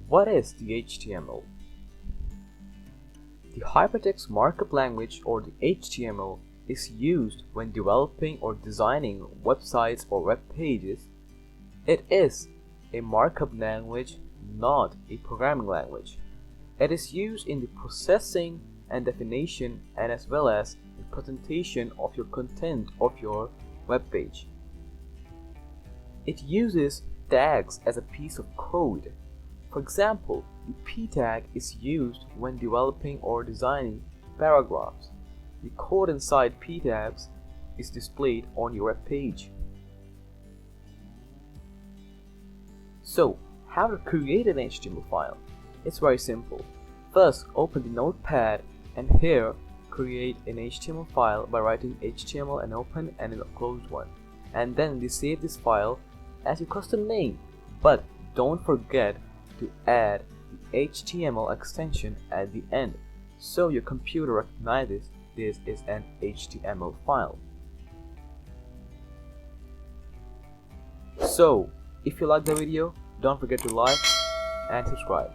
What is the HTML? The Hypertext Markup Language, or the HTML, is used when developing or designing websites or web pages. It is a markup language, not a programming language. It is used in the processing and definition, and as well as the presentation of your content of your web page. It uses tags as a piece of code. For example, the p tag is used when developing or designing paragraphs. The code inside p tags is displayed on your web page. So, how to create an HTML file? It's very simple. First, open the notepad and here create an HTML file by writing HTML and open and a closed one. And then save this file as your custom name. But don't forget to add the HTML extension at the end so your computer recognizes this is an HTML file. So, if you like the video, don't forget to like and subscribe.